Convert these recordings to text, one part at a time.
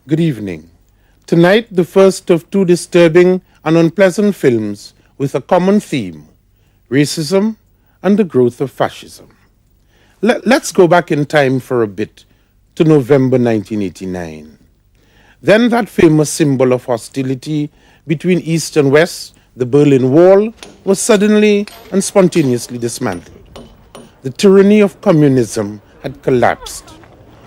Good evening. Tonight, the first of two disturbing and unpleasant films with a common theme, racism and the growth of fascism. Let's go back in time for a bit to November 1989. Then that famous symbol of hostility between East and West, the Berlin Wall, was suddenly and spontaneously dismantled. The tyranny of communism had collapsed.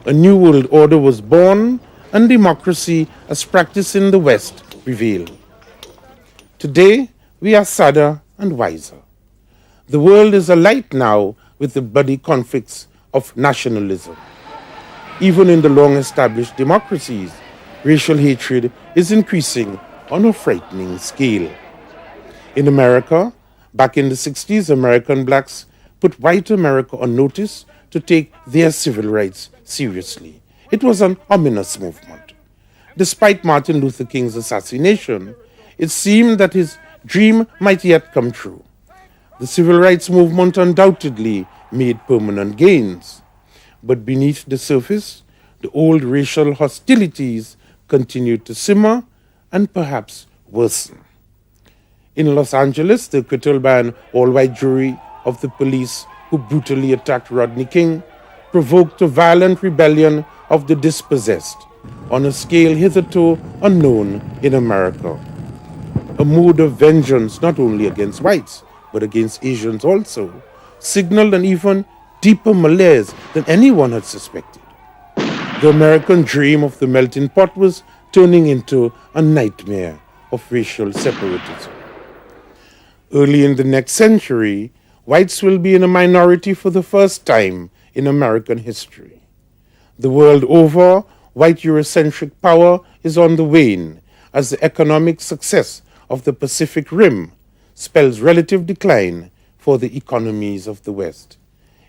A new world order was born, and democracy as practiced in the West prevailed. Today, we are sadder and wiser. The world is alight now with the bloody conflicts of nationalism. Even in the long-established democracies, racial hatred is increasing on a frightening scale. In America, back in the 60s, American blacks put white America on notice to take their civil rights seriously. It was an ominous movement. Despite Martin Luther King's assassination, it seemed that his dream might yet come true. The civil rights movement undoubtedly made permanent gains, but beneath the surface, the old racial hostilities continued to simmer and perhaps worsen. In Los Angeles, the acquittal by an all-white jury of the police who brutally attacked Rodney King provoked a violent rebellion of the dispossessed on a scale hitherto unknown in America. A mood of vengeance not only against whites, but against Asians also, signaled an even deeper malaise than anyone had suspected. The American dream of the melting pot was turning into a nightmare of racial separatism. Early in the next century, whites will be in a minority for the first time in American history. The world over, white Eurocentric power is on the wane as the economic success of the Pacific Rim spells relative decline for the economies of the West.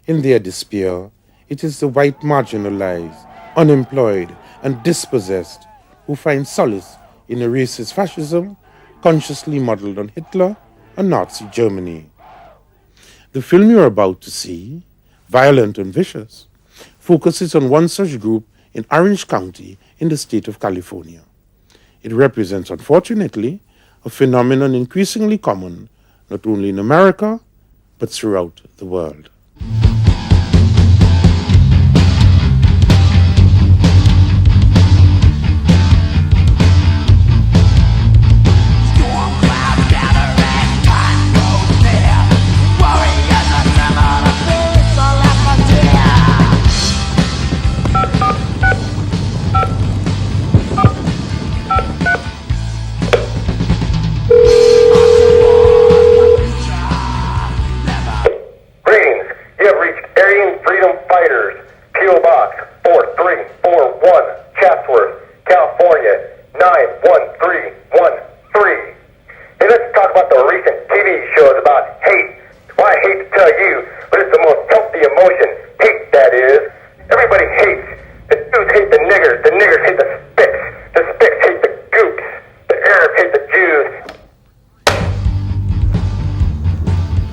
In their despair, it is the white marginalized, unemployed, and dispossessed who find solace in a racist fascism consciously modeled on Hitler and Nazi Germany. The film you're about to see, Violent and Vicious, focuses on one such group in Orange County in the state of California. It represents, unfortunately, a phenomenon increasingly common not only in America, but throughout the world.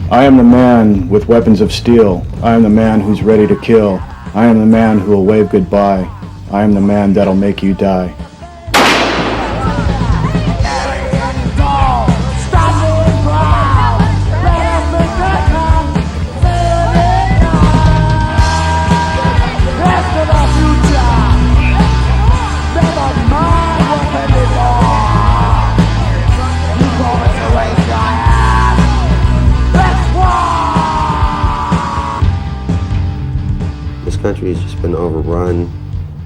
I am the man with weapons of steel. I am the man who's ready to kill. I am the man who will wave goodbye. I am the man that'll make you die. This country has just been overrun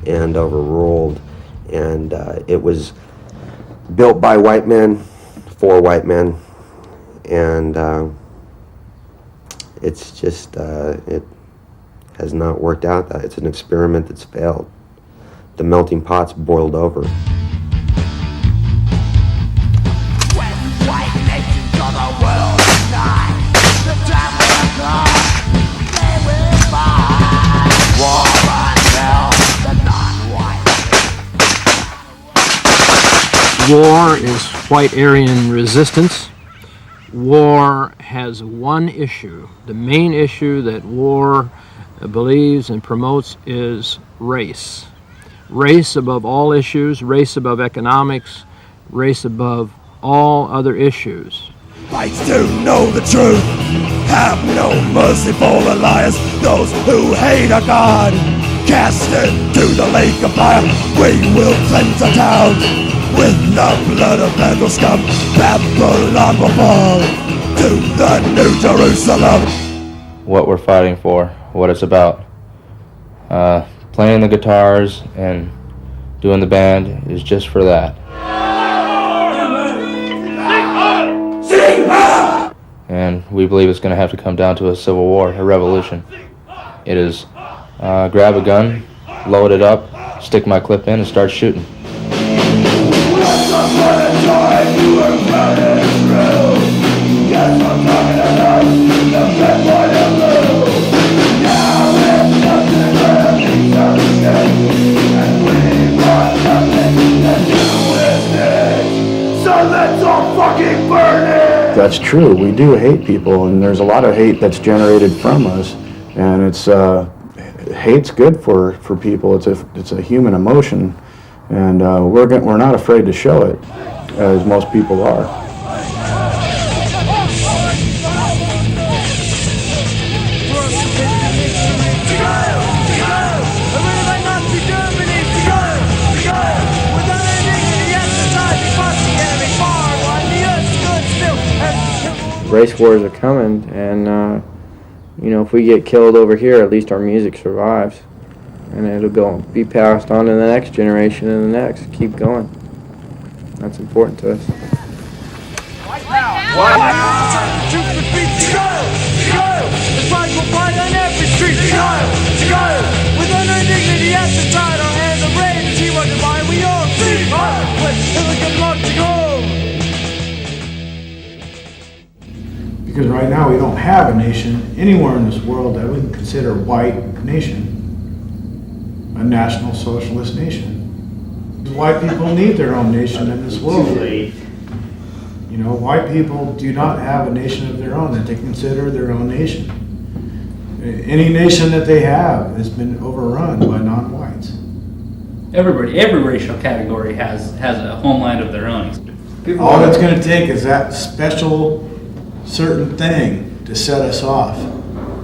and overruled, and it was built by white men for white men, and it's just it has not worked out. It's an experiment that's failed. The melting pot's boiled over. War is White Ayran Resistance. War has one issue. The main issue that war believes and promotes is race. race above all issues, race above economics, race above all other issues. Fights to know the truth, have no mercy for the liars, those who hate our God. Cast into the lake of fire, we will cleanse our town. With the blood of vandal scum, Babylon will fall to the New Jerusalem. What we're fighting for, what it's about. Playing the guitars and doing the band is just for that. And we believe it's going to have to come down to a civil war, a revolution. It is grab a gun, load it up, stick my clip in, and start shooting. That's true. We do hate people, and there's a lot of hate that's generated from us, and it's hate's good for people. It's a human emotion, and we're not afraid to show it, as most people are. Race wars are coming, and if we get killed over here, at least our music survives, and it'll be passed on to the next generation and the next. Keep going. That's important to us. White power! Shoot the beat, the flag will fight on every street, with honor and dignity at the side, our hands are raised, see what divine we all see, with Hilligan blood to go. Because right now we don't have a nation anywhere in this world that we can consider a white nation, a national socialist nation. White people need their own nation in this world. White people do not have a nation of their own that they consider their own nation. Any nation that they have has been overrun by non-whites. Every racial category has a homeland of their own. All it's going to take is that special certain thing to set us off.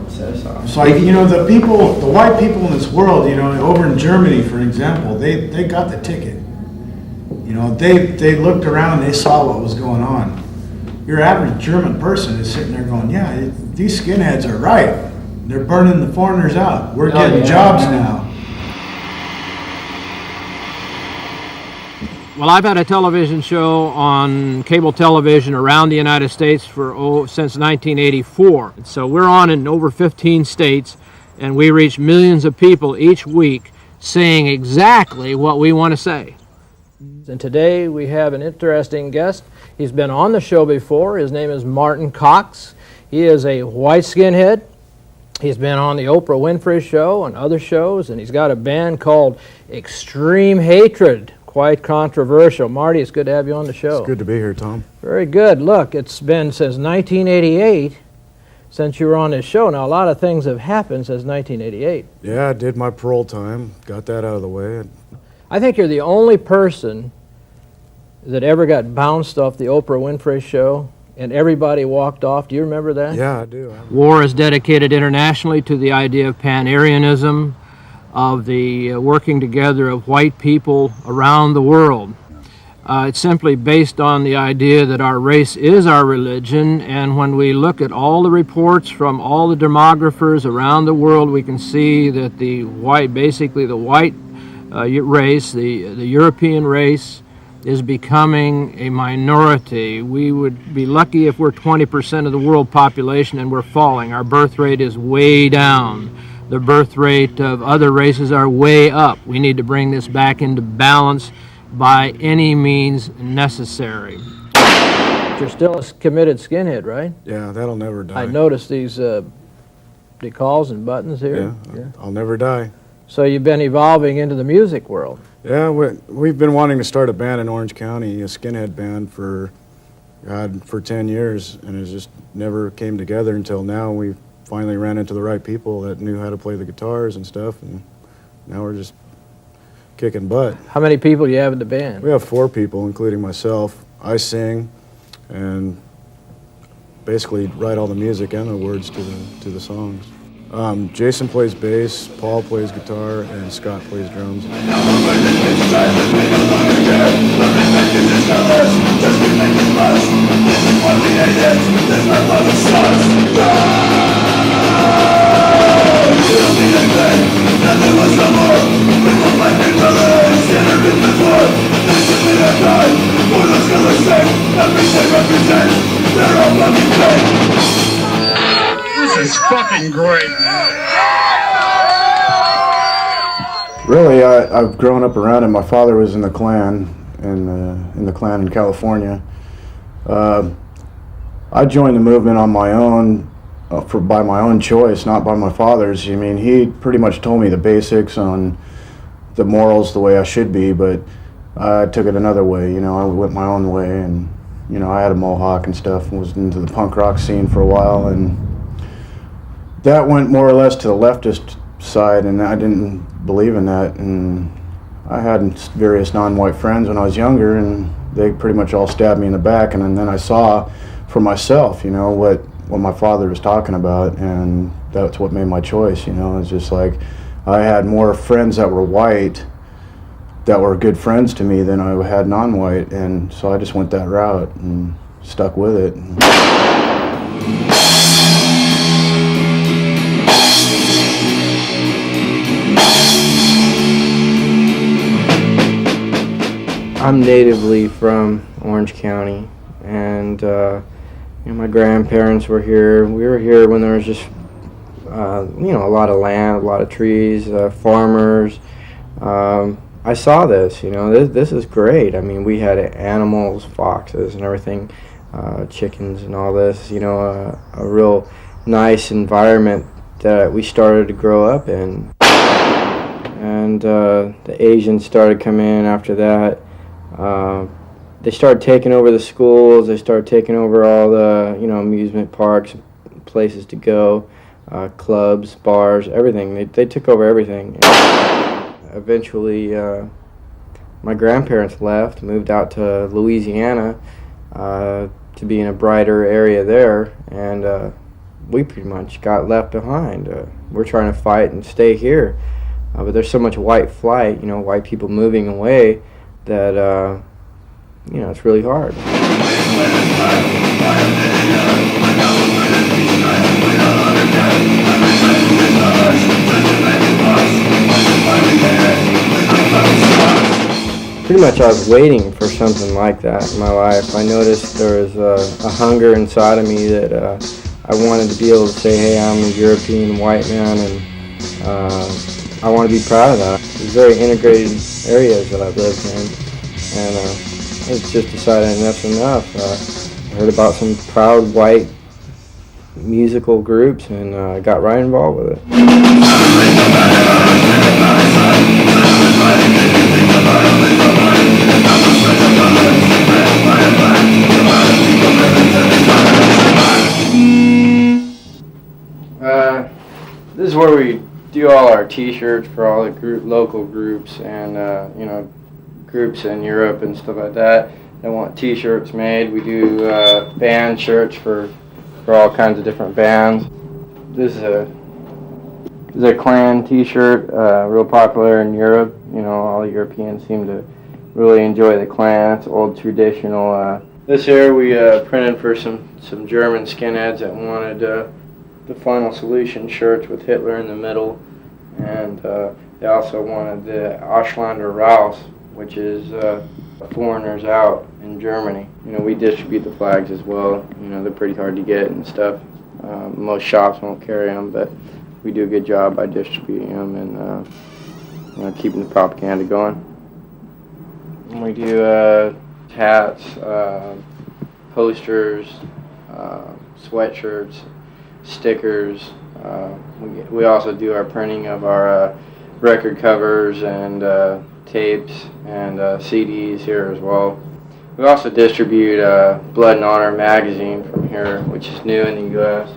So the white people in this world, over in Germany, for example, they got the ticket. They looked around, they saw what was going on. Your average German person is sitting there going, yeah, these skinheads are right. They're burning the foreigners out. We're getting jobs now. Well, I've had a television show on cable television around the United States since 1984. So we're on in over 15 states, and we reach millions of people each week saying exactly what we want to say. And today we have an interesting guest. He's been on the show before. His name is Martin Cox. He is a white skinhead. He's been on the Oprah Winfrey Show and other shows, and he's got a band called Extreme Hatred. Quite controversial. Marty, it's good to have you on the show. It's good to be here, Tom. Very good. Look, it's been since 1988 since you were on this show. Now, a lot of things have happened since 1988. Yeah, I did my parole time, got that out of the way. I think you're the only person that ever got bounced off the Oprah Winfrey Show and everybody walked off. Do you remember that? Yeah, I do. War is dedicated internationally to the idea of Pan-Aryanism, of the working together of white people around the world. It's simply based on the idea that our race is our religion, and when we look at all the reports from all the demographers around the world, we can see that the white race, the European race, is becoming a minority. We would be lucky if we're 20% of the world population, and we're falling. Our birth rate is way down. The birth rate of other races are way up. We need to bring this back into balance by any means necessary. But you're still a committed skinhead, right? Yeah, that'll never die. I noticed these decals and buttons here. Yeah, I'll never die. So you've been evolving into the music world. Yeah, we've been wanting to start a band in Orange County, a skinhead band, for 10 years, and it just never came together until now. We finally ran into the right people that knew how to play the guitars and stuff, and now we're just kicking butt. How many people do you have in the band? We have 4 people, including myself. I sing and basically write all the music and the words to the songs. Jason plays bass, Paul plays guitar, and Scott plays drums. This is fucking great. Really, I've grown up around it. My father was in the Klan, in the Klan in California. I joined the movement on my own, by my own choice, not by my father's. I mean, he pretty much told me the basics on the morals the way I should be, but I took it another way. You know, I went my own way, and you know, I had a mohawk and stuff, and was into the punk rock scene for a while, and that went more or less to the leftist side, and I didn't believe in that. And I had various non-white friends when I was younger, and they pretty much all stabbed me in the back. And then I saw for myself, you know, what my father was talking about, and that's what made my choice. You know, it's just like I had more friends that were white that were good friends to me than I had non-white, and so I just went that route and stuck with it. I'm natively from Orange County, and you know, my grandparents were here. We were here when there was just you know, a lot of land, a lot of trees, farmers. I saw this, you know, this is great. I mean, we had animals, foxes and everything, chickens and all this, you know, a real nice environment that we started to grow up in. And the Asians started coming in after that. They started taking over the schools, they started taking over all the, you know, amusement parks, places to go, clubs, bars, everything. They took over everything. Eventually, my grandparents left, moved out to Louisiana to be in a brighter area there, and we pretty much got left behind. We're trying to fight and stay here, but there's so much white flight, you know, white people moving away, that you know, it's really hard. Pretty much I was waiting for something like that in my life. I noticed there was a hunger inside of me that I wanted to be able to say, hey, I'm a European white man, and I want to be proud of that. It's very integrated areas that I've lived in, and I just decided enough's enough. I heard about some proud white musical groups, and I got right involved with it. This is where we do all our T-shirts for all the local groups, and you know, groups in Europe and stuff like that. They want T-shirts made. We do band shirts for all kinds of different bands. This is a Klan T-shirt, real popular in Europe. You know, all the Europeans seem to really enjoy the Klan. It's old traditional. This here we printed for some German skinheads that wanted the Final Solution shirts with Hitler in the middle, and they also wanted the Ausländer raus, which is foreigners out in Germany. You know, we distribute the flags as well. You know, they're pretty hard to get and stuff. Most shops won't carry them, but we do a good job by distributing them and you know, keeping the propaganda going. And we do hats, posters, sweatshirts, stickers. We also do our printing of our record covers and tapes and CDs here as well. We also distribute Blood and Honor magazine from here, which is new in the U.S.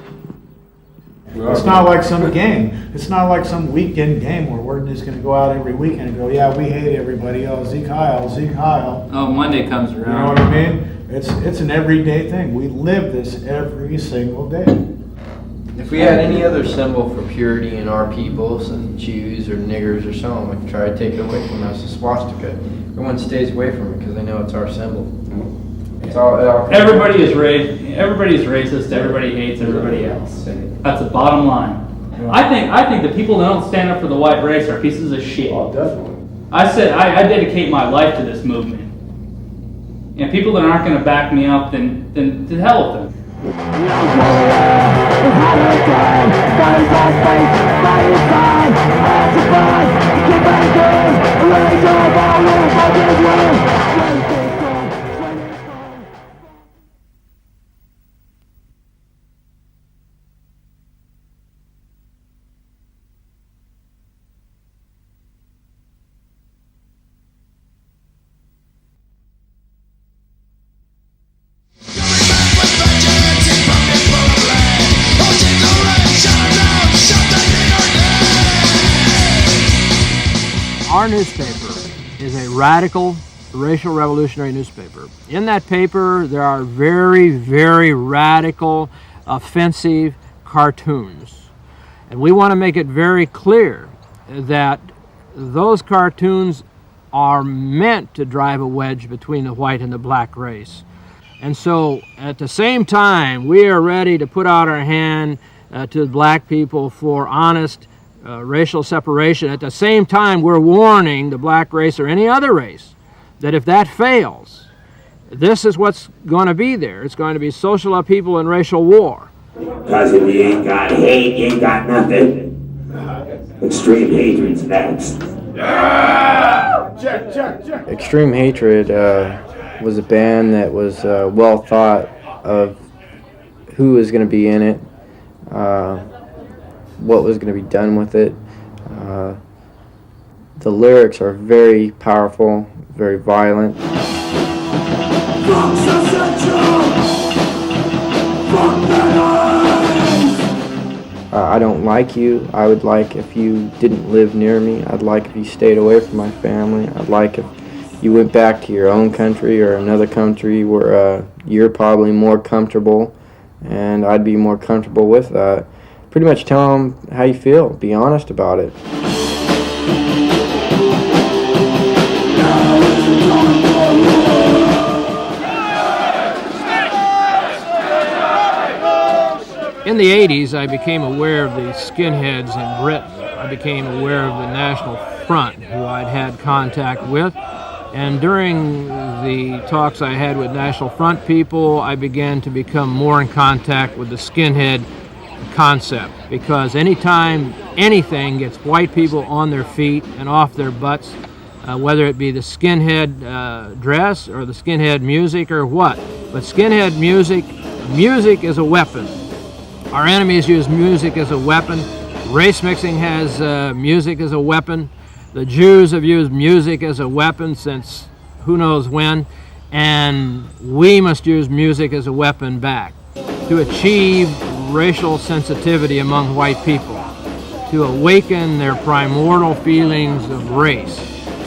It's not like some game. It's not like some weekend game where we're just going to go out every weekend and go, yeah, we hate everybody. Oh, Zeke Heil, Zeke Heil. Oh, Monday comes around. You know what I mean? It's an everyday thing. We live this every single day. If we had any other symbol for purity in our people, some Jews or niggers or something, we could try to take it away from us, the swastika. Everyone stays away from it because they know it's our symbol. It's all Everybody's racist. Everybody hates everybody else. That's the bottom line. Yeah. I think the people that don't stand up for the white race are pieces of shit. Oh, definitely. I said I dedicate my life to this movement. And people that aren't going to back me up, then to hell with them. Our newspaper is a radical racial revolutionary newspaper. In that paper, there are very, very radical, offensive cartoons. And we want to make it very clear that those cartoons are meant to drive a wedge between the white and the black race. And so at the same time, we are ready to put out our hand to black people for honest racial separation. At the same time, we're warning the black race or any other race that if that fails, this is what's going to be there. It's going to be social upheaval and racial war. Because if you ain't got hate, you ain't got nothing. Extreme hatred's next. Yeah! Check. Extreme Hatred was a band that was well thought of who was going to be in it, what was going to be done with it. The lyrics are very powerful, very violent. I don't like you. I would like if you didn't live near me. I'd like if you stayed away from my family. I'd like if you went back to your own country or another country where you're probably more comfortable and I'd be more comfortable with that. Pretty much tell them how you feel. Be honest about it. In the 80s, I became aware of the skinheads in Britain. I became aware of the National Front, who I'd had contact with. And during the talks I had with National Front people, I began to become more in contact with the skinhead concept. Because anytime anything gets white people on their feet and off their butts, whether it be the skinhead dress or the skinhead music or what, but skinhead music is a weapon. Our enemies use music as a weapon. Race mixing has music as a weapon. The Jews have used music as a weapon since who knows when, and we must use music as a weapon back to achieve racial sensitivity among white people, to awaken their primordial feelings of race,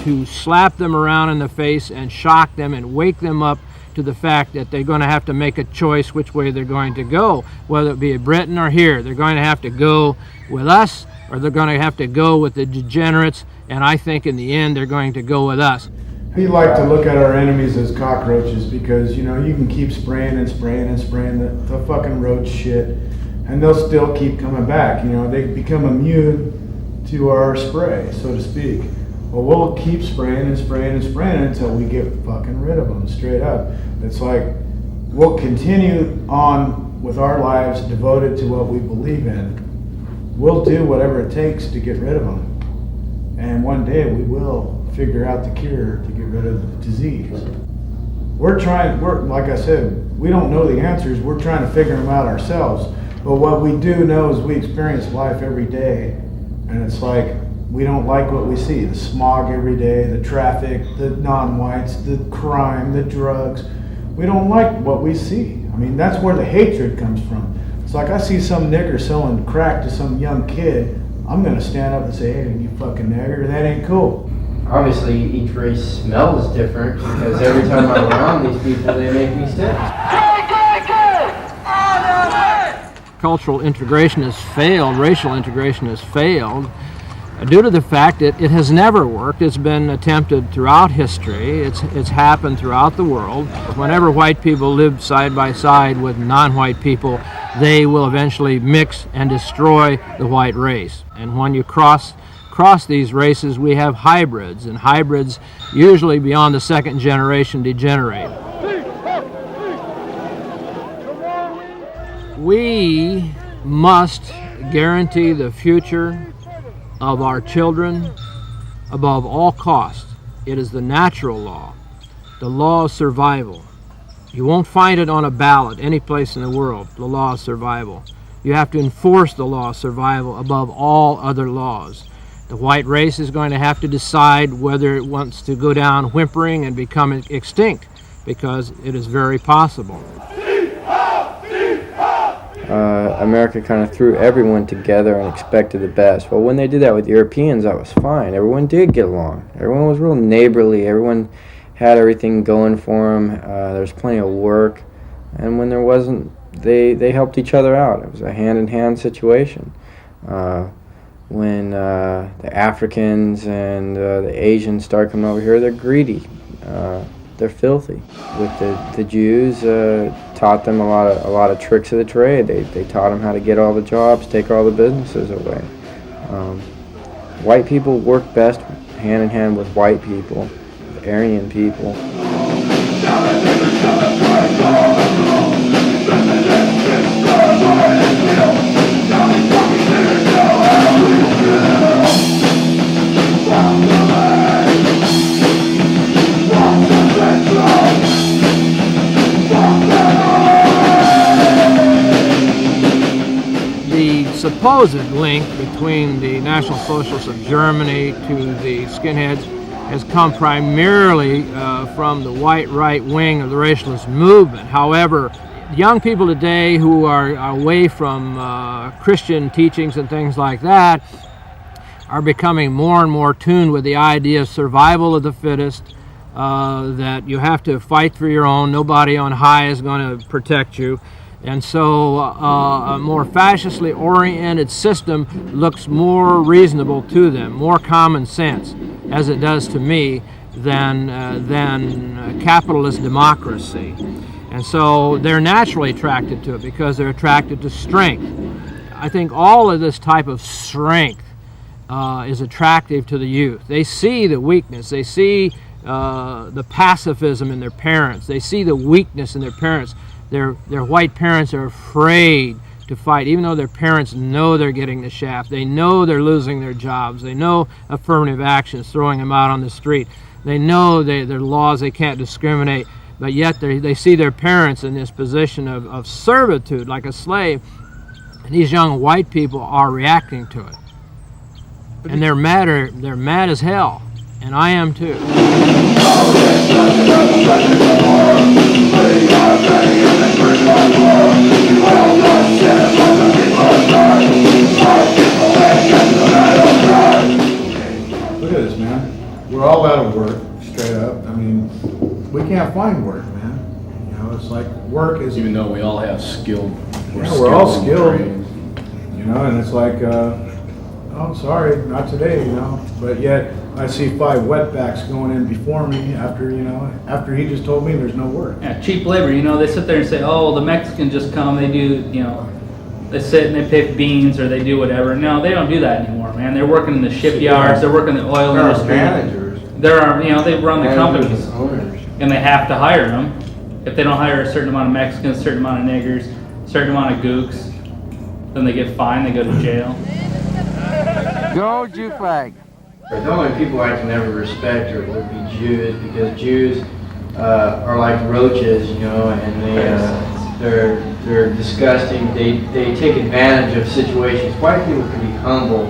to slap them around in the face and shock them and wake them up to the fact that they're going to have to make a choice which way they're going to go, whether it be in Britain or here. They're going to have to go with us or they're going to have to go with the degenerates, and I think in the end they're going to go with us. We like to look at our enemies as cockroaches because, you know, you can keep spraying and spraying and spraying the fucking roach shit and they'll still keep coming back. You know, they become immune to our spray, so to speak. Well, we'll keep spraying and spraying and spraying until we get fucking rid of them, straight up. It's like, we'll continue on with our lives devoted to what we believe in. We'll do whatever it takes to get rid of them. And one day we will figure out the cure to get rid of the disease. We're like I said, we don't know the answers. We're trying to figure them out ourselves. But what we do know is we experience life every day. And it's like, we don't like what we see. The smog every day, the traffic, the non-whites, the crime, the drugs. We don't like what we see. I mean, that's where the hatred comes from. It's like I see some nigger selling crack to some young kid, I'm gonna stand up and say, hey, you fucking nigger, that ain't cool. Obviously, each race smells different because every time I'm around these people, they make me sick. Cultural integration has failed, racial integration has failed, due to the fact that it has never worked. It's been attempted throughout history. It's happened throughout the world. Whenever white people live side by side with non-white people, they will eventually mix and destroy the white race. And when you cross these races, we have hybrids, and hybrids usually beyond the second generation degenerate. We must guarantee the future of our children above all costs. It is the natural law, the law of survival. You won't find it on a ballot any place in the world, the law of survival. You have to enforce the law of survival above all other laws. The white race is going to have to decide whether it wants to go down whimpering and become extinct, because it is very possible. America kind of threw everyone together and expected the best. Well, when they did that with Europeans, that was fine. Everyone did get along. Everyone was real neighborly. Everyone had everything going for them. There was plenty of work. And when there wasn't, they helped each other out. It was a hand-in-hand situation. When the Africans and the Asians start coming over here, they're greedy. They're filthy. With the Jews, taught them a lot of tricks of the trade. They taught them how to get all the jobs, take all the businesses away. White people work best hand in hand with white people, with Aryan people. The supposed link between the National Socialists of Germany to the skinheads has come primarily from the white right wing of the racialist movement. However, young people today who are away from Christian teachings and things like that are becoming more and more tuned with the idea of survival of the fittest, that you have to fight for your own, nobody on high is going to protect you. And so a more fascistly oriented system looks more reasonable to them, more common sense, as it does to me, than capitalist democracy. And so they're naturally attracted to it because they're attracted to strength. I think all of this type of strength is attractive to the youth. They see the weakness. They see the pacifism in their parents. They see the weakness in their parents. Their white parents are afraid to fight, even though their parents know they're getting the shaft. They know they're losing their jobs. They know affirmative action is throwing them out on the street. They know there are laws they can't discriminate, but yet they see their parents in this position of servitude, like a slave. And these young white people are reacting to it. And they're mad as hell. And I am too. Look at this, man. We're all out of work, straight up. I mean, we can't find work, man. You know, it's like work is... Even though we all have skilled... We're all skilled. You know, and it's like, oh, sorry, not today, you know. But yet, I see 5 wetbacks going in before me after he just told me there's no work. Yeah, cheap labor. You know, they sit there and say, oh, the Mexicans just come, they do, you know, they sit and they pick beans or they do whatever. No, they don't do that anymore, man. They're working in the shipyards, they're working in the oil industry. Managers. There are, you know, they run the companies. Owners. And they have to hire them. If they don't hire a certain amount of Mexicans, a certain amount of niggers, a certain amount of gooks, then they get fined, they go to jail. Go Jew flag. The only people I can never respect would be Jews, because Jews are like roaches, you know, and they're disgusting. They take advantage of situations. White people can be humble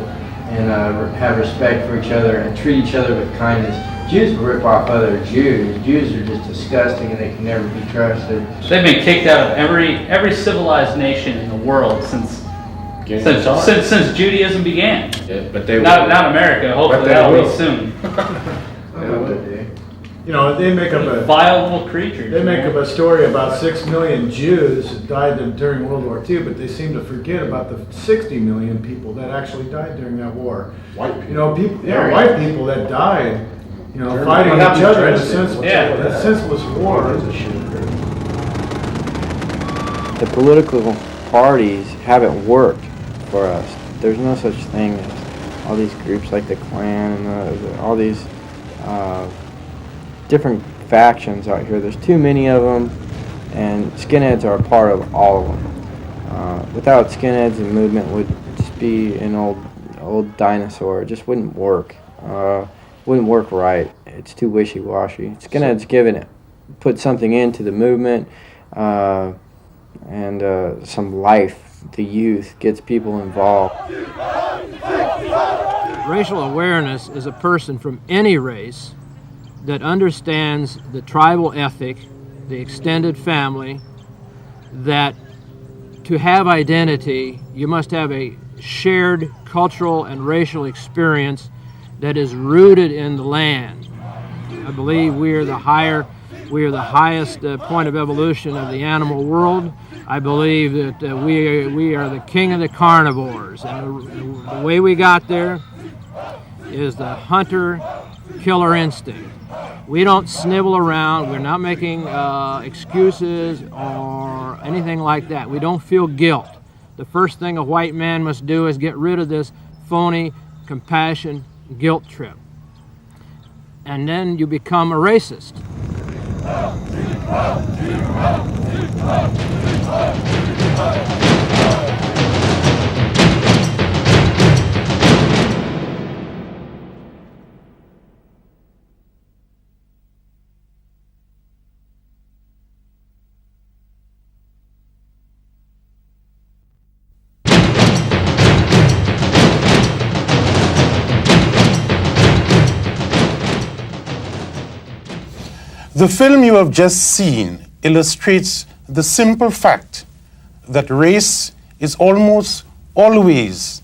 and have respect for each other and treat each other with kindness. Jews will rip off other Jews. Jews are just disgusting and they can never be trusted. They've been kicked out of every civilized nation in the world since Judaism began. Yeah, but they not America. Hopefully that'll be soon. You know, they make up a vile little creatures. They make up a story about 6 million Jews died during World War II, but they seem to forget about the 60 million people that actually died during that war. White people. You know, white people that died. You know, fighting each other in a senseless war. The political parties haven't worked for us. There's no such thing as all these groups like the Klan and all these different factions out here. There's too many of them, and skinheads are a part of all of them. Without skinheads, the movement would just be an old dinosaur. It just wouldn't work. Wouldn't work right. It's too wishy-washy. Skinheads put something into the movement, and some life. The youth gets people involved. Racial awareness is a person from any race that understands the tribal ethic, the extended family, that to have identity, you must have a shared cultural and racial experience that is rooted in the land. I believe we are the highest point of evolution of the animal world. I believe that we are the king of the carnivores, and the way we got there is the hunter-killer instinct. We don't snivel around. We're not making excuses or anything like that. We don't feel guilt. The first thing a white man must do is get rid of this phony compassion guilt trip. And then you become a racist. The film you have just seen illustrates the simple fact that race is almost always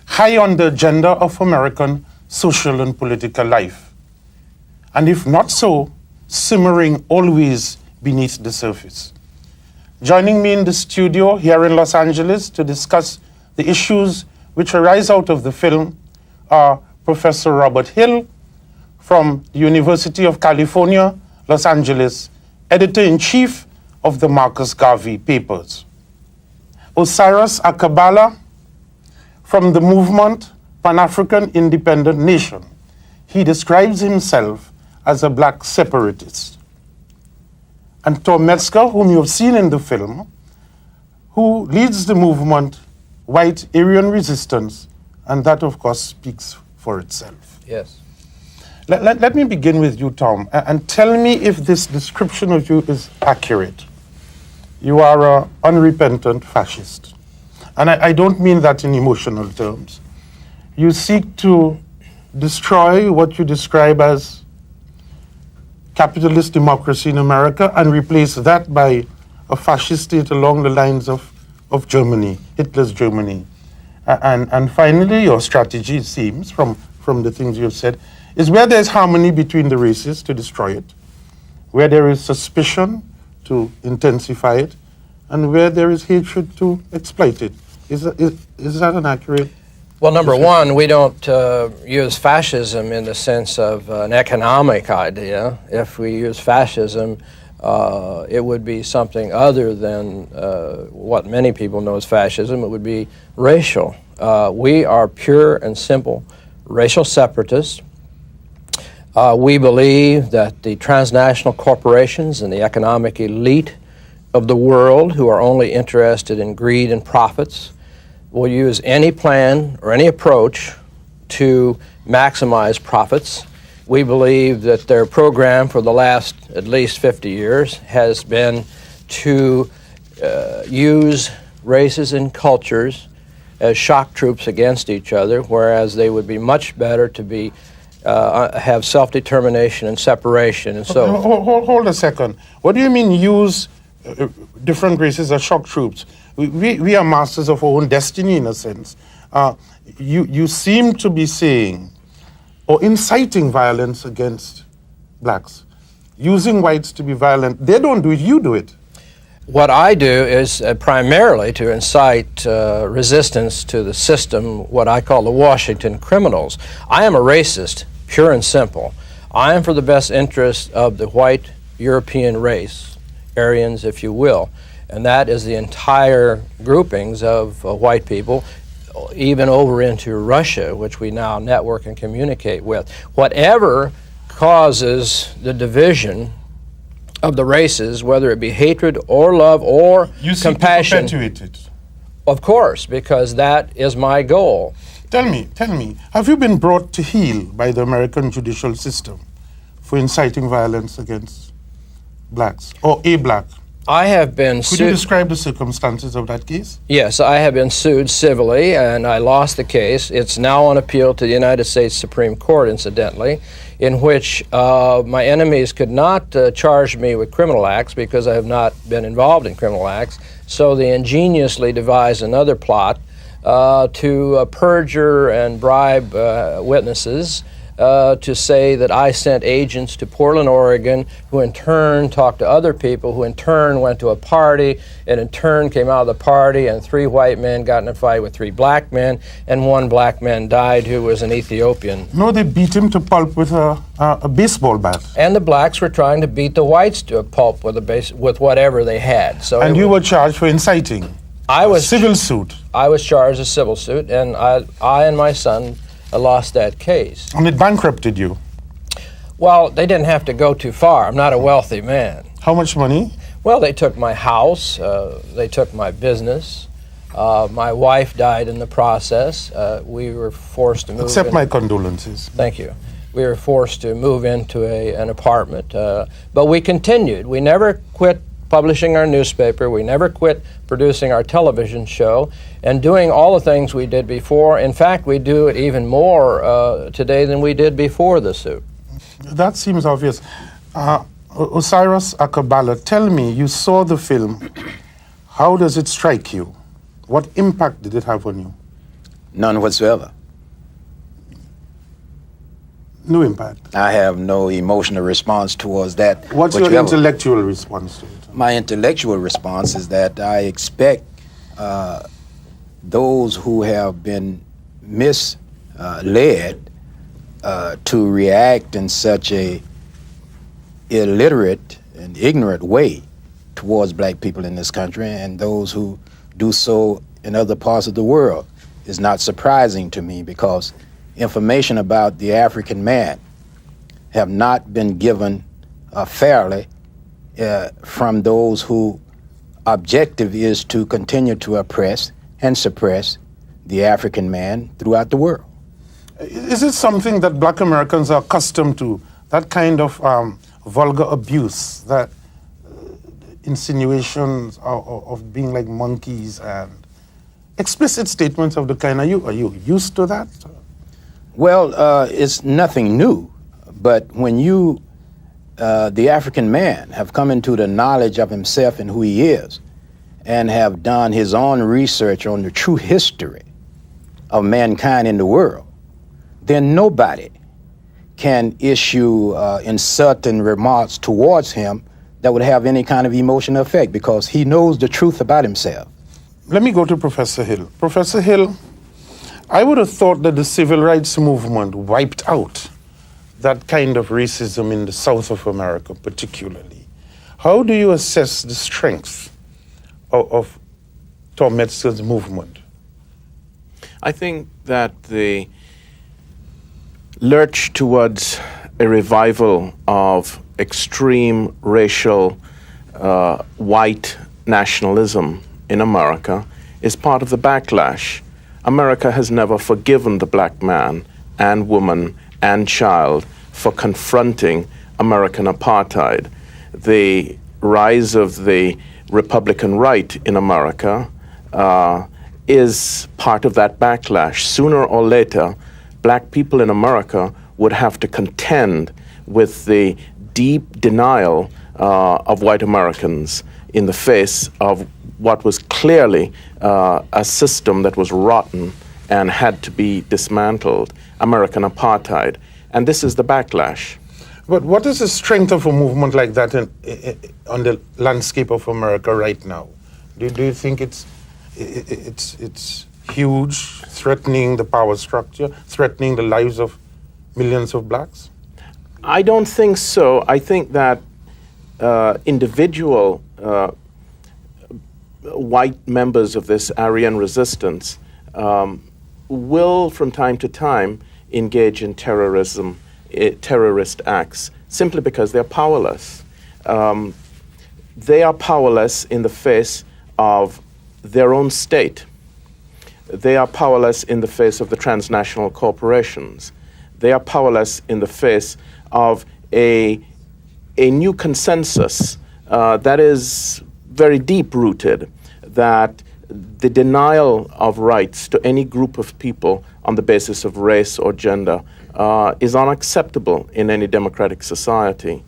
high on the agenda of American social and political life, and if not so, simmering always beneath the surface. Joining me in the studio here in Los Angeles to discuss the issues which arise out of the film are Professor Robert Hill from the University of California, Los Angeles, Editor-in-Chief of the Marcus Garvey Papers. Osiris Akkabala from the movement Pan-African Independent Nation. He describes himself as a black separatist. And Tom Metzger, whom you have seen in the film, who leads the movement White Ayran Resistance, and that, of course, speaks for itself. Yes. Let me begin with you, Tom, and tell me if this description of you is accurate. You are an unrepentant fascist. And I don't mean that in emotional terms. You seek to destroy what you describe as capitalist democracy in America and replace that by a fascist state along the lines of Germany, Hitler's Germany. And finally, your strategy, it seems, from the things you have said, is where there's harmony between the races to destroy it, where there is suspicion to intensify it, and where there is hatred to exploit it. Is that an accurate? Well, number one, we don't use fascism in the sense of an economic idea. If we use fascism, it would be something other than what many people know as fascism. It would be racial. We are pure and simple racial separatists. We believe that the transnational corporations and the economic elite of the world, who are only interested in greed and profits, will use any plan or any approach to maximize profits. We believe that their program for the last at least 50 years has been to use races and cultures as shock troops against each other, whereas they would be much better to be have self-determination and separation. And so, hold a second. What do you mean use different races as shock troops? We are masters of our own destiny in a sense. You seem to be saying or inciting violence against blacks, using whites to be violent. They don't do it, you do it. what I do is primarily to incite resistance to the system, what I call the Washington criminals. I am a racist, pure and simple. I am for the best interest of the white European race, Aryans, if you will, and that is the entire groupings of white people, even over into Russia, which we now network and communicate with. Whatever causes the division of the races, whether it be hatred or love or compassion. You seem to perpetuate it. Of course, because that is my goal. Tell me, have you been brought to heel by the American judicial system for inciting violence against blacks or a black? I have been sued. Could you describe the circumstances of that case? Yes, I have been sued civilly, and I lost the case. It's now on appeal to the United States Supreme Court, incidentally, in which my enemies could not charge me with criminal acts because I have not been involved in criminal acts. So they ingeniously devised another plot to perjure and bribe witnesses to say that I sent agents to Portland, Oregon, who in turn talked to other people, who in turn went to a party, and in turn came out of the party, and 3 white men got in a fight with 3 black men, and 1 black man died who was an Ethiopian. No, they beat him to pulp with a baseball bat. And the blacks were trying to beat the whites to a pulp with whatever they had. So and you were charged for inciting. Civil suit. I was charged a civil suit, and I and my son lost that case. And it bankrupted you? Well, they didn't have to go too far. I'm not a wealthy man. How much money? Well, they took my house, they took my business. My wife died in the process. We were forced to move. Accept my condolences. Thank you. We were forced to move into an apartment, but we continued. We never quit publishing our newspaper. We never quit producing our television show and doing all the things we did before. In fact, we do it even more today than we did before the suit. That seems obvious. Osiris Akkabala, tell me, you saw the film. How does it strike you? What impact did it have on you? None whatsoever. No impact? I have no emotional response towards that. What's your intellectual response to it? My intellectual response is that I expect those who have been misled to react in such a illiterate and ignorant way towards black people in this country, and those who do so in other parts of the world is not surprising to me, because information about the African man have not been given fairly from those who objective is to continue to oppress and suppress the African man throughout the world. Is it something that black Americans are accustomed to, that kind of vulgar abuse, that insinuations of being like monkeys and explicit statements of the kind? Are you used to that? Well, it's nothing new, but when you, the African man, have come into the knowledge of himself and who he is, and have done his own research on the true history of mankind in the world, then nobody can issue insulting remarks towards him that would have any kind of emotional effect, because he knows the truth about himself. Let me go to Professor Hill. Professor Hill, I would have thought that the civil rights movement wiped out that kind of racism in the South of America particularly. How do you assess the strength of Tom Metzger's movement? I think that the lurch towards a revival of extreme racial white nationalism in America is part of the backlash. America has never forgiven the black man and woman and child for confronting American apartheid. The rise of the Republican right in America is part of that backlash. Sooner or later, black people in America would have to contend with the deep denial of white Americans in the face of what was clearly a system that was rotten and had to be dismantled, American apartheid. And this is the backlash. But what is the strength of a movement like that on the landscape of America right now? Do you think it's huge, threatening the power structure, threatening the lives of millions of blacks? I don't think so. I think that individual white members of this Aryan resistance will, from time to time, engage in terrorism, terrorist acts, simply because they're powerless. They are powerless in the face of their own state. They are powerless in the face of the transnational corporations. They are powerless in the face of a new consensus that is very deep-rooted, that the denial of rights to any group of people on the basis of race or gender is unacceptable in any democratic society.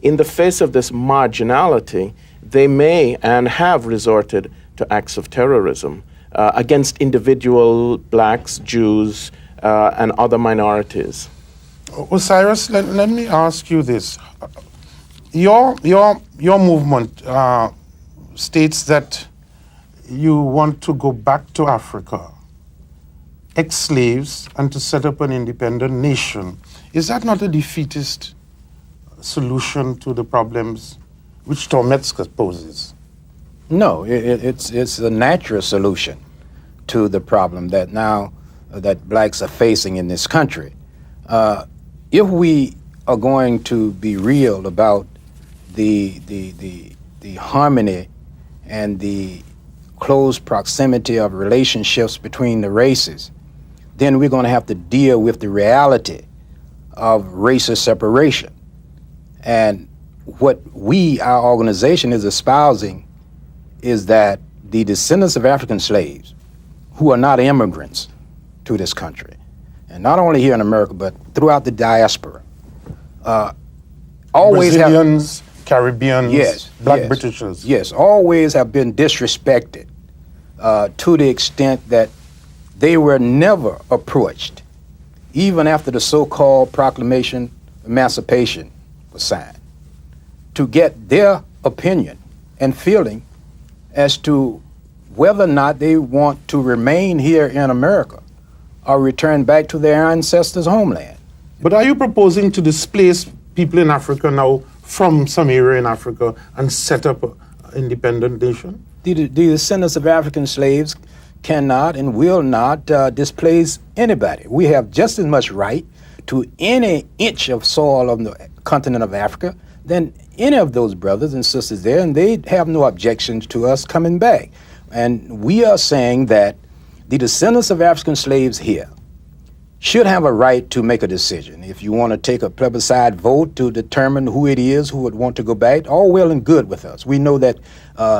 In the face of this marginality, they may and have resorted to acts of terrorism against individual blacks, Jews, and other minorities. Osiris, let me ask you this. Your movement states that you want to go back to Africa, ex-slaves, and to set up an independent nation. Is that not a defeatist solution to the problems which Tom Metzger poses? No, it's a natural solution to the problem that now that blacks are facing in this country. If we are going to be real about the harmony and the close proximity of relationships between the races, then we're going to have to deal with the reality of racist separation. And what our organization is espousing is that the descendants of African slaves who are not immigrants to this country, and not only here in America, but throughout the diaspora, always Brazilians, Caribbeans, yes, black yes, Britishers. Yes, always have been disrespected to the extent that they were never approached, even after the so-called Proclamation of Emancipation was signed, to get their opinion and feeling as to whether or not they want to remain here in America or return back to their ancestors' homeland. But are you proposing to displace people in Africa now from some area in Africa and set up an independent nation? The descendants of African slaves cannot and will not displace anybody. We have just as much right to any inch of soil on the continent of Africa than any of those brothers and sisters there, and they have no objections to us coming back. And we are saying that the descendants of African slaves here should have a right to make a decision. If you want to take a plebiscite vote to determine who it is who would want to go back, all well and good with us. We know that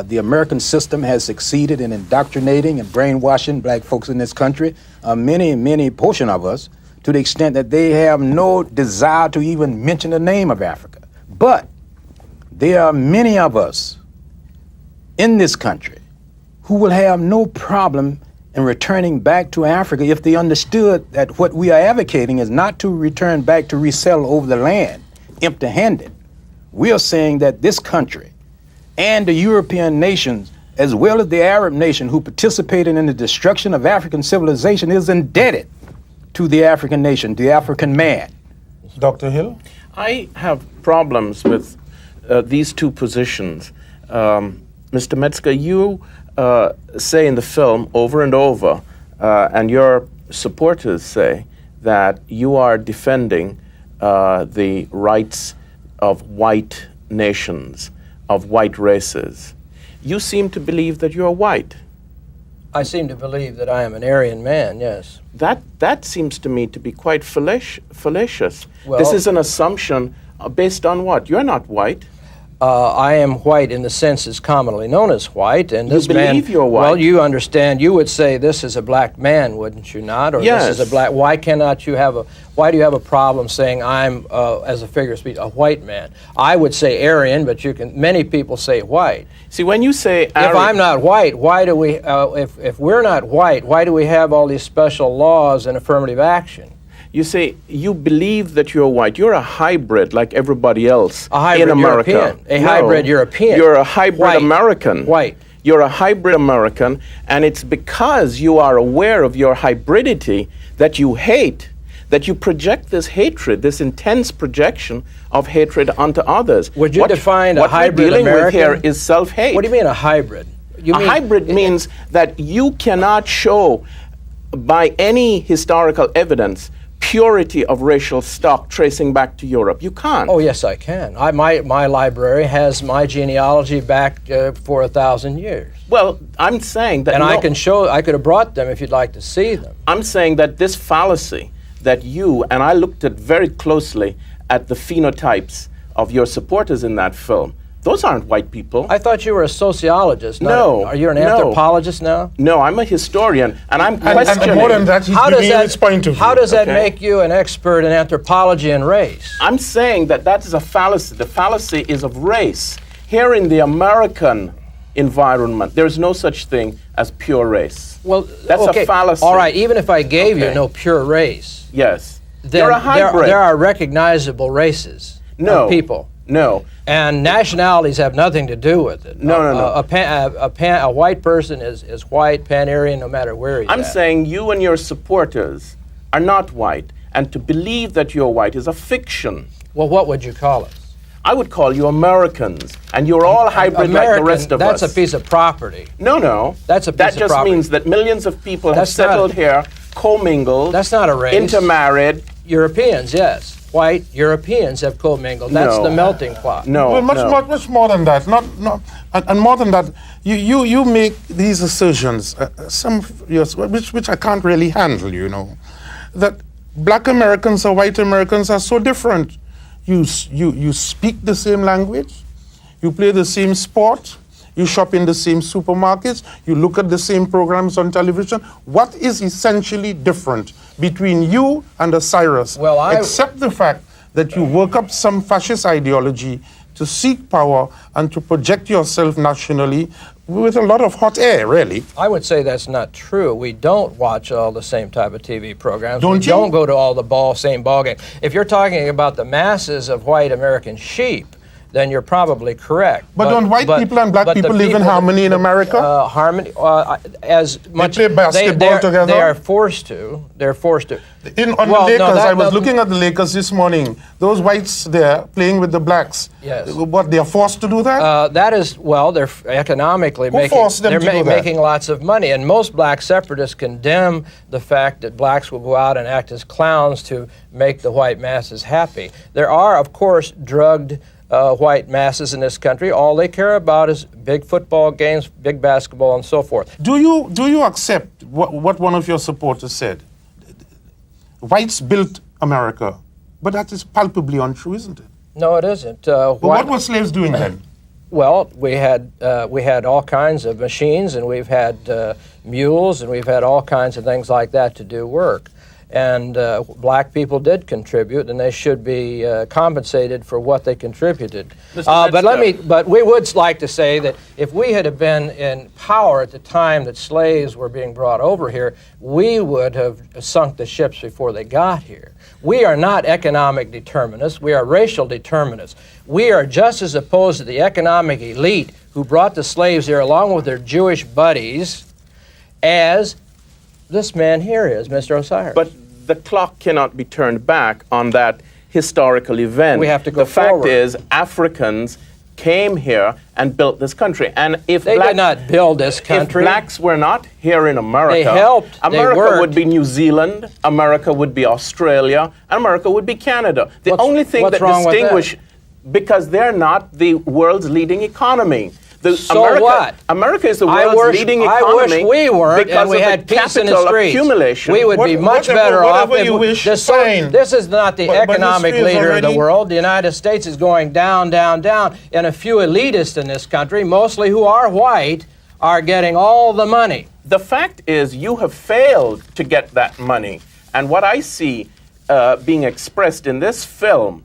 the American system has succeeded in indoctrinating and brainwashing black folks in this country, many portion of us, to the extent that they have no desire to even mention the name of Africa. But there are many of us in this country who will have no problem in returning back to Africa if they understood that what we are advocating is not to return back to resettle over the land empty-handed. We are saying that this country and the European nations, as well as the Arab nation who participated in the destruction of African civilization, is indebted to the African nation, the African man. Dr. Hill? I have problems with these two positions. Mr. Metzger, you say in the film over and over, and your supporters say, that you are defending the rights of white nations, of white races. You seem to believe that you're white. I seem to believe that I am an Aryan man, yes. That seems to me to be quite fallacious. Well, this is an assumption based on what? You're not white. I am white in the sense it's commonly known as white, and this You believe man. you're white. Well, you understand. You would say this is a black man, wouldn't you not? Or Yes. this is a black. Why cannot you have a? Why do you have a problem saying I'm, as a figure of speech, a white man? I would say Aryan, but you can. Many people say white. See, when you say If I'm not white, why do we? If we're not white, why do we have all these special laws and affirmative action? You say you believe that you're white. You're a hybrid like everybody else A hybrid in America. European. A hybrid European. You're a hybrid White. American. White. You're a hybrid American, and it's because you are aware of your hybridity that you hate, that you project this hatred, this intense projection of hatred onto others. Would you define a hybrid What we're dealing American? with here is self-hate. What do you mean a hybrid? You A mean hybrid means that you cannot show by any historical evidence purity of racial stock tracing back to Europe. You can't. Oh, yes, I can. My library has my genealogy back for 1,000 years. Well, I'm saying that. And I could have brought them if you'd like to see them. I'm saying that this fallacy that you, and I looked at very closely at the phenotypes of your supporters in that film. Those aren't white people. I thought you were a sociologist. No. Are you an anthropologist now? No, I'm a historian, and I'm questioning. And more than that, he's giving his point of view. How does that make you an expert in anthropology and race? I'm saying that that is a fallacy. The fallacy is of race. Here in the American environment, there is no such thing as pure race. Well, that's okay. a fallacy. All right, even if I gave you no pure race, yes, then you're a hybrid. there are recognizable races of people. No. And nationalities have nothing to do with it. No. A white person is white, Pan-Aryan, no matter where he's I'm at. saying you and your supporters are not white, and to believe that you're white is a fiction. Well, what would you call us? I would call you Americans, and you're all hybrid like the rest of us. That's a piece of property. No. That's a piece that of just property. means that millions of people have That's settled not- here, commingled. That's not a race. Intermarried. Europeans, yes. White Europeans have commingled. That's No. the melting pot. No. Well, much more than that. And more than that, you make these assertions, some of yours, which I can't really handle. You know, that black Americans or white Americans are so different. You speak the same language, you play the same sport, you shop in the same supermarkets, you look at the same programs on television. What is essentially different between you and Osiris, except the fact that you work up some fascist ideology to seek power and to project yourself nationally with a lot of hot air, really? I would say that's not true. We don't watch all the same type of TV programs. Don't we you? don't go to all the same ball games. If you're talking about the masses of white American sheep, then you're probably correct. But don't white people and black people live in harmony in America? Harmony, as much play basketball together? They are forced to. They're forced to. On the Lakers, I was looking at the Lakers this morning. Those whites there playing with the blacks. Yes. What, they are forced to do that? That is, well, they're economically forced them to do that? making lots of money. And most black separatists condemn the fact that blacks will go out and act as clowns to make the white masses happy. There are, of course, drugged white masses in this country. All they care about is big football games, big basketball, and so forth. Do you accept what one of your supporters said? Whites built America, but that is palpably untrue, isn't it? No, it isn't. But what were slaves doing then? Well, we had all kinds of machines, and we've had mules, and we've had all kinds of things like that to do work. And black people did contribute, and they should be compensated for what they contributed. But we would like to say that if we had been in power at the time that slaves were being brought over here, we would have sunk the ships before they got here. We are not economic determinists. We are racial determinists. We are just as opposed to the economic elite who brought the slaves here along with their Jewish buddies as this man here is, Mr. Osiris. But the clock cannot be turned back on that historical event. We have to go forward. The fact forward. is, Africans came here and built this country. And if they did not build this country. If blacks were not here in America, they helped. America would be New Zealand, America would be Australia, and America would be Canada. The only thing that distinguishes, because they're not the world's leading economy. So what? America is the world's leading economy. I wish we weren't, because and we of had the peace in the capital streets. accumulation. We would be much better off. Whatever you wish, fine. This is not the economic history is leader of the already- world. The United States is going down, down, down, and a few elitists in this country, mostly who are white, are getting all the money. The fact is, you have failed to get that money. And what I see being expressed in this film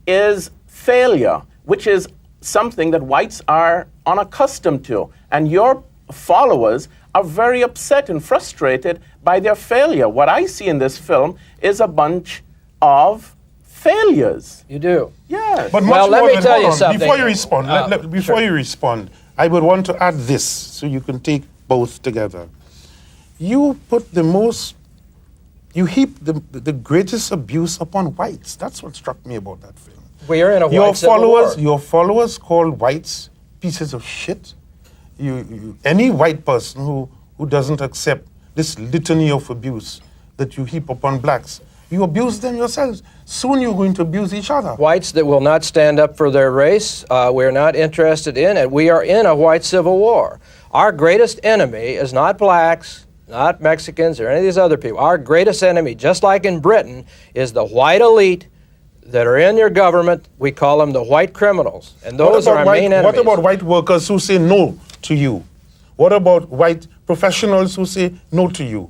is failure, which is something that whites are unaccustomed to. And your followers are very upset and frustrated by their failure. What I see in this film is a bunch of failures. You do? Yes. But Well, much let more me than- tell hold you on. something. Before you respond, before Sure. you respond, I would want to add this so you can take both together. You put you heap the greatest abuse upon whites. That's what struck me about that film. We are in a white civil war. Your followers call whites pieces of shit. Any white person who doesn't accept this litany of abuse that you heap upon blacks, you abuse them yourselves. Soon you're going to abuse each other. Whites that will not stand up for their race, we're not interested in it. We are in a white civil war. Our greatest enemy is not blacks, not Mexicans, or any of these other people. Our greatest enemy, just like in Britain, is the white elite that are in your government. We call them the white criminals. And those are our main enemies. What about white workers who say no to you? What about white professionals who say no to you?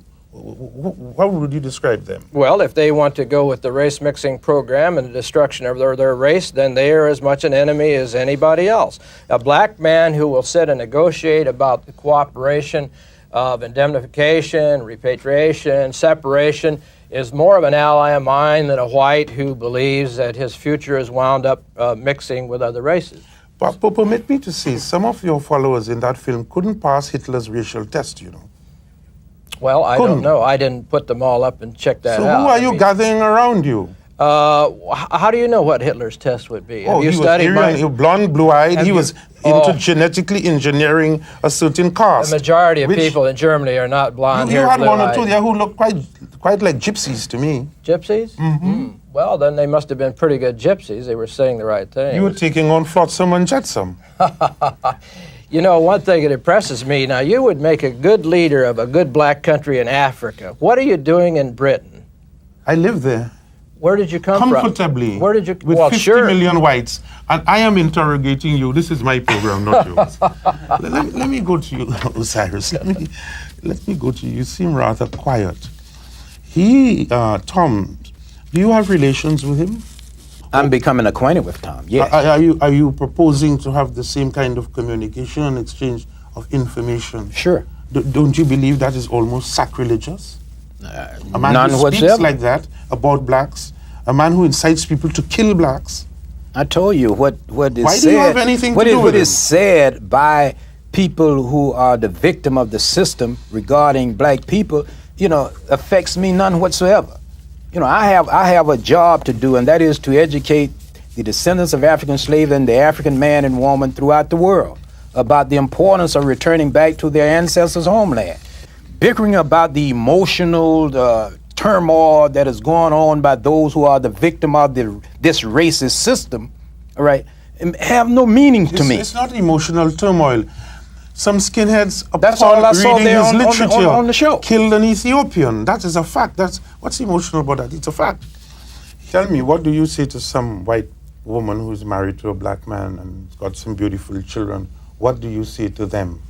How would you describe them? Well, if they want to go with the race mixing program and the destruction of their race, then they are as much an enemy as anybody else. A black man who will sit and negotiate about the cooperation of indemnification, repatriation, separation, is more of an ally of mine than a white who believes that his future is wound up mixing with other races. But permit me to say, some of your followers in that film couldn't pass Hitler's racial test, you know. Well, I don't know. I didn't put them all up and check that So out. who are you gathering around you? How do you know what Hitler's test would be? Have you he studied was Aryan, blonde, blue-eyed. He was into Oh. genetically engineering a certain caste. The majority of which- people in Germany are not blonde You hair, had one or two blue-eyed. there who looked quite like gypsies to me. Gypsies? Mm-hmm. Well, then they must have been pretty good gypsies. They were saying the right thing. You were taking on flotsam and jetsam. You know, one thing that impresses me, now you would make a good leader of a good black country in Africa. What are you doing in Britain? I live there. Where did you come Comfortably. from? Where did you With well, 50 million whites. And I am interrogating you. This is my program, not yours. let me go to you, Osiris. Let me go to you. You seem rather quiet. Tom, do you have relations with him? I'm becoming acquainted with Tom, yes. Are you proposing to have the same kind of communication and exchange of information? Sure. Don't you believe that is almost sacrilegious? A man none who speaks whatsoever. like that about blacks, a man who incites people to kill blacks. I told you what is Why said. do you have anything to do with what him? is said by people who are the victim of the system regarding black people, affects me none whatsoever. I have a job to do, and that is to educate the descendants of African slaves and the African man and woman throughout the world about the importance of returning back to their ancestors' homeland. Bickering about the emotional turmoil that is going on by those who are the victim of this racist system, all right, have no meaning to me. It's not emotional turmoil. Some skinheads, That's all I saw reading there his literature, on the show. killed an Ethiopian. That is a fact. What's emotional about that? It's a fact. Tell me, what do you say to some white woman who's married to a black man and got some beautiful children? What do you say to them?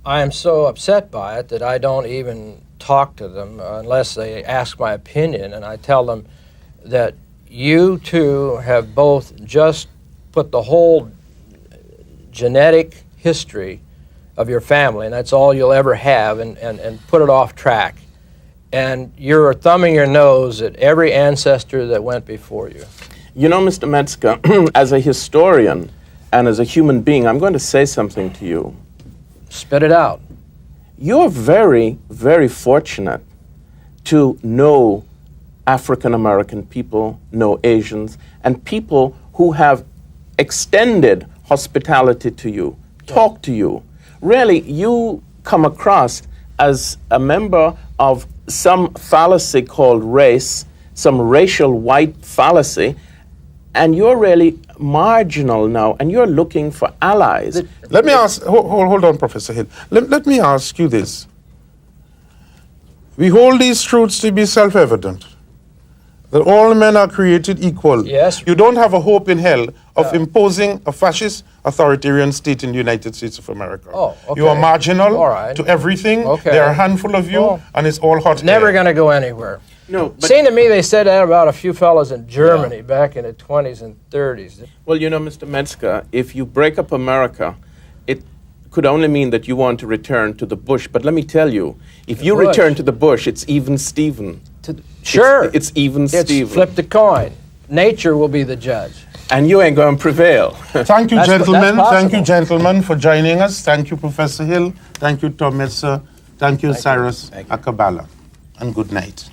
I am so upset by it that I don't even talk to them unless they ask my opinion, and I tell them that you two have both just put the whole genetic history of your family, and that's all you'll ever have, and put it off track. And you're thumbing your nose at every ancestor that went before you. You know, Mr. Metzger, as a historian and as a human being, I'm going to say something to you. Spit it out. You're very, very fortunate to know African American people, know Asians, and people who have extended hospitality to you, talk to you. Really, you come across as a member of some fallacy called race, some racial white fallacy, and you're really marginal now, and you're looking for allies. Let me ask, hold on, Professor Hill. Let me ask you this. We hold these truths to be self-evident, that all men are created equal. Yes. You don't have a hope in hell of imposing a fascist authoritarian state in the United States of America. Oh, okay. You are marginal All right. to everything. Okay. There are a handful of you, Well, and it's all hot Never air. going to go anywhere. No, but Seemed to me they said that about a few fellows in Germany back in the 20s and 30s. well, you know, Mr. Metzger, if you break up America, it could only mean that you want to return to the bush. But let me tell you, if you bush. return to the bush, it's even Steven. Sure. It's even It's Steven. flip the coin. Nature will be the judge. And you ain't going to prevail. Thank you, That's gentlemen. Thank you, possible. gentlemen, for joining us. Thank you, Professor Hill. Thank you, Tom Metzger. Thank you, Osiris Akkabala. And good night.